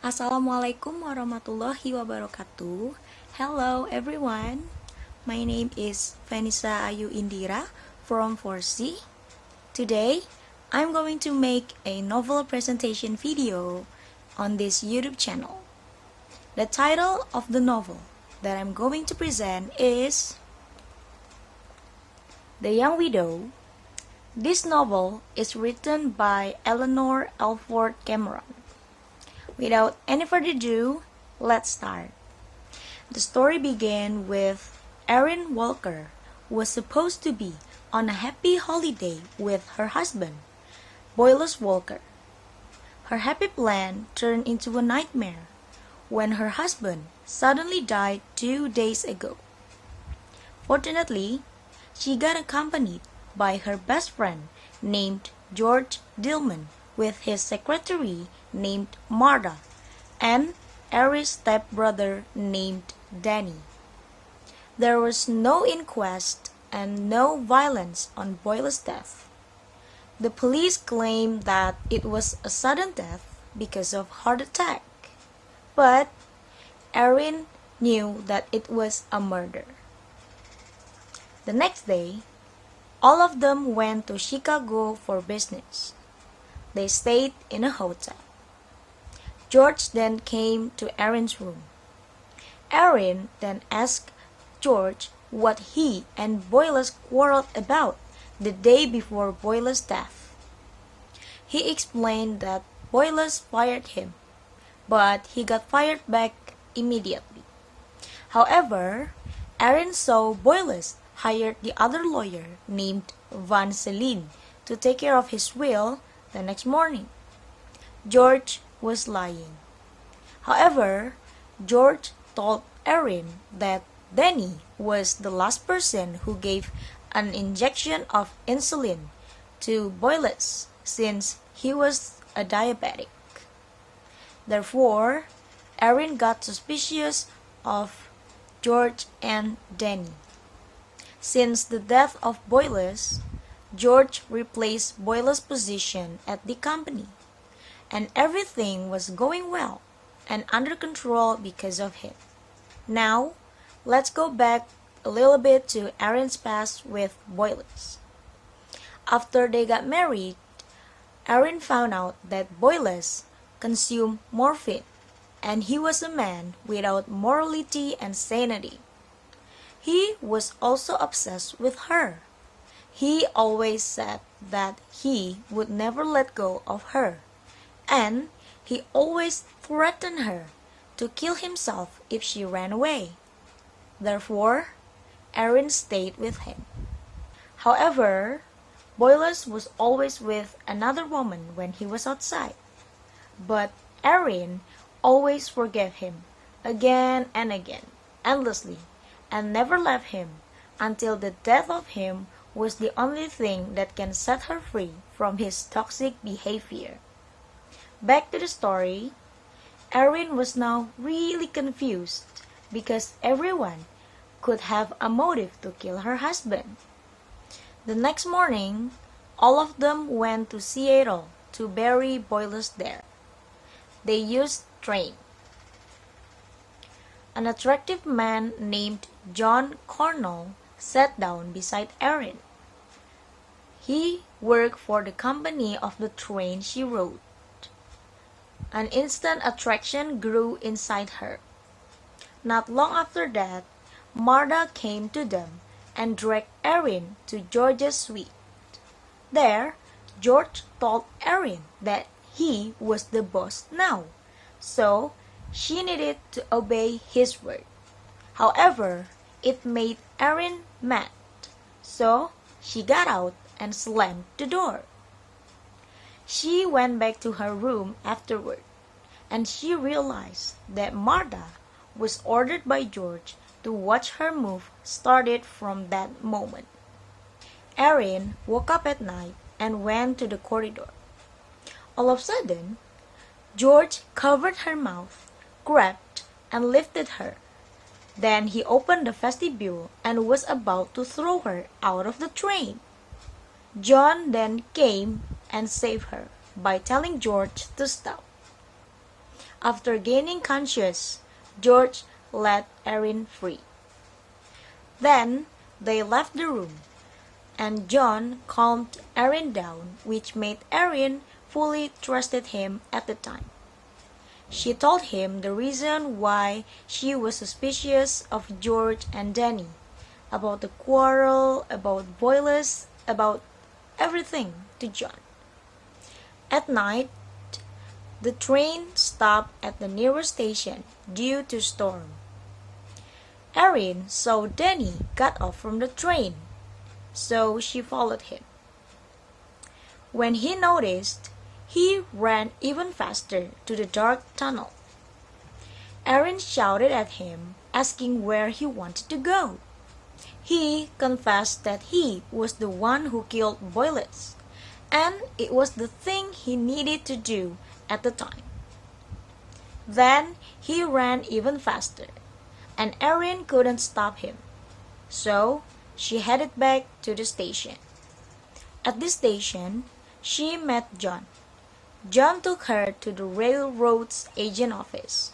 Assalamualaikum warahmatullahi wabarakatuh. Hello everyone. My name is Fenisa Ayu Indira from 4C. Today, I'm going to make a novel presentation video on this YouTube channel. The title of the novel that I'm going to present is The Young Widow. This novel is written by Eleanor Elford Cameron. Without any further ado, let's start. The story began with Erin Walker, who was supposed to be on a happy holiday with her husband, Boyles Walker. Her happy plan turned into a nightmare when her husband suddenly died 2 days ago. Fortunately, she got accompanied by her best friend named George Dillman with his secretary named Martha and Eric's stepbrother named Danny. There was no inquest and no violence on Boyle's death. The police claimed that it was a sudden death because of heart attack, but Erin knew that it was a murder. The next day, all of them went to Chicago for business. They stayed in a hotel. George then came to Erin's room. Erin then asked George what he and Boyles quarreled about the day before Boyles' death. He explained that Boyles fired him, but he got fired back immediately. However, Erin saw Boyles hired the other lawyer named Van Celine to take care of his will the next morning. George was lying. However, George told Erin that Danny was the last person who gave an injection of insulin to Boyles since he was a diabetic. Therefore, Erin got suspicious of George and Danny. Since the death of Boyles, George replaced Boyles' position at the company, and everything was going well and under control because of him. Now, let's go back a little bit to Erin's past with Boyles. After they got married, Erin found out that Boyles consumed morphine, and he was a man without morality and sanity. He was also obsessed with her. He always said that he would never let go of her, and he always threatened her to kill himself if she ran away. Therefore, Erin stayed with him. However, Boyles was always with another woman when he was outside, but Erin always forgave him again and again, endlessly, and never left him until the death of him was the only thing that can set her free from his toxic behavior. Back to the story, Erin was now really confused because everyone could have a motive to kill her husband. The next morning, all of them went to Seattle to bury Boyles there. They used train. An attractive man named John Cornell sat down beside Erin. He worked for the company of the train she rode. An instant attraction grew inside her. Not long after that, Martha came to them and dragged Erin to George's suite. There, George told Erin that he was the boss now, so she needed to obey his word. However, it made Erin mad, so she got out and slammed the door. She went back to her room afterward, and she realized that Martha was ordered by George to watch her move started from that moment. Erin woke up at night and went to the corridor. All of a sudden, George covered her mouth, grabbed, and lifted her. Then he opened the vestibule and was about to throw her out of the train. John then came and saved her by telling George to stop. After gaining conscious, George let Erin free. Then they left the room, and John calmed Erin down, which made Erin fully trusted him at the time. She told him the reason why she was suspicious of George and Danny, about the quarrel, about Boyless, about everything to John. At night, the train stopped at the nearest station due to storm. Erin saw Danny got off from the train, so she followed him. When he noticed, he ran even faster to the dark tunnel. Erin shouted at him, asking where he wanted to go. He confessed that he was the one who killed Boyless, and it was the thing he needed to do at the time. Then he ran even faster, and Erin couldn't stop him, so she headed back to the station. At the station, she met John. John took her to the railroad's agent office.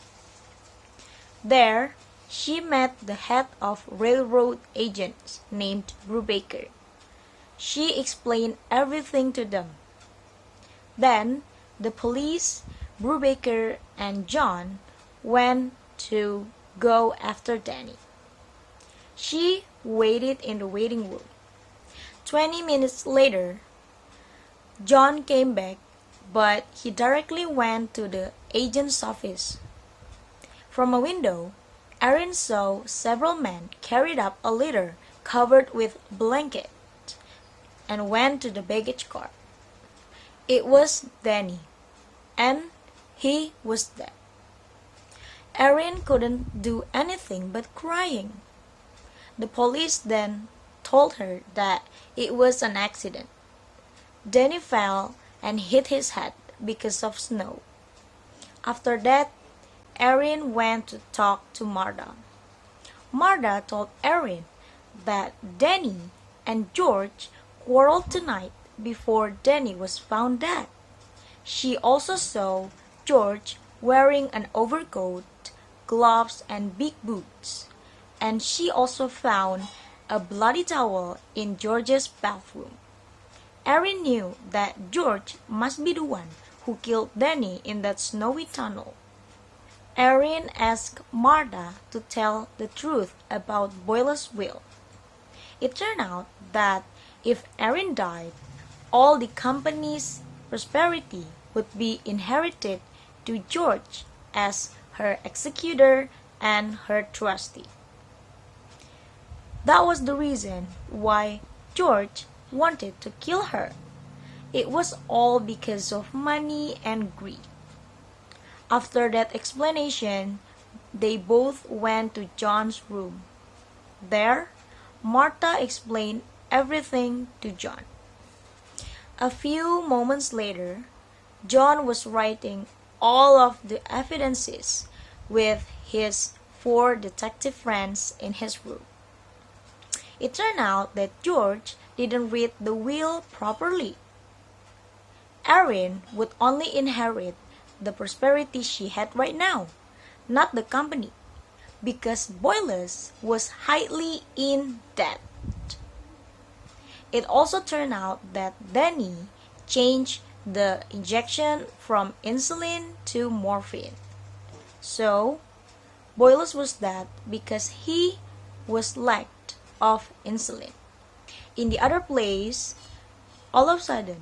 There, she met the head of railroad agents named Brubaker. She explained everything to them. Then, the police, Brubaker, and John went to go after Danny. She waited in the waiting room. 20 minutes later, John came back, but he directly went to the agent's office. From a window, Erin saw several men carried up a litter covered with blankets and went to the baggage car. It was Danny, and he was dead. Erin couldn't do anything but crying. The police then told her that it was an accident. Danny fell and hit his head because of snow. After that, Erin went to talk to Martha. Martha told Erin that Danny and George quarreled tonight before Danny was found dead. She also saw George wearing an overcoat, gloves, and big boots, and she also found a bloody towel in George's bathroom. Erin knew that George must be the one who killed Danny in that snowy tunnel. Erin asked Martha to tell the truth about Boyle's will. It turned out that if Erin died, all the company's prosperity would be inherited to George as her executor and her trustee. That was the reason why George wanted to kill her. It was all because of money and greed. After that explanation, they both went to John's room. There, Martha explained everything to John. A few moments later, John was writing all of the evidences with his 4 detective friends in his room. It turned out that George didn't read the will properly. Erin would only inherit the prosperity she had right now, not the company, because Boyless was highly in debt. It also turned out that Danny changed the injection from insulin to morphine. So, Boyless was dead because he was lacked of insulin. In the other place, all of a sudden,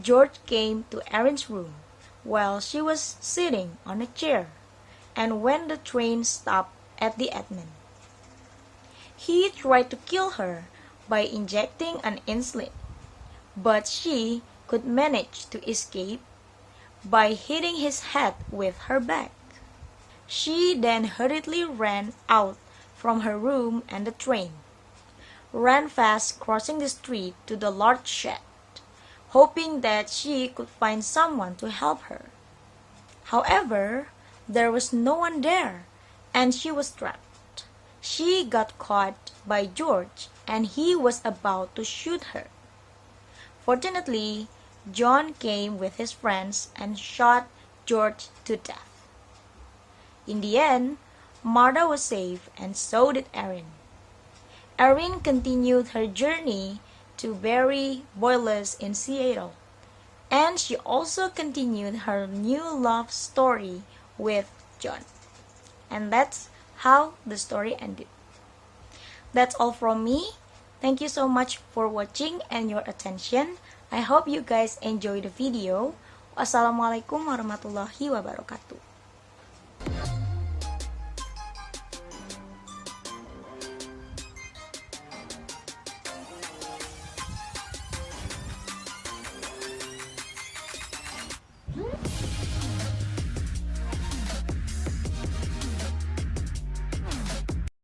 George came to Erin's room while she was sitting on a chair, and when the train stopped at the admin. He tried to kill her by injecting an insulin, but she could manage to escape by hitting his head with her bag. She then hurriedly ran out from her room and the train, ran fast crossing the street to the large shed, hoping that she could find someone to help her. However, there was no one there, and she was trapped. She got caught by George, and he was about to shoot her. Fortunately, John came with his friends and shot George to death. In the end, Martha was safe and so did Erin. Erin continued her journey to bury Boyless in Seattle, and she also continued her new love story with John. And that's how the story ended. That's all from me. Thank you so much for watching and your attention. I hope you guys enjoy the video. Wassalamualaikum warahmatullahi wabarakatuh.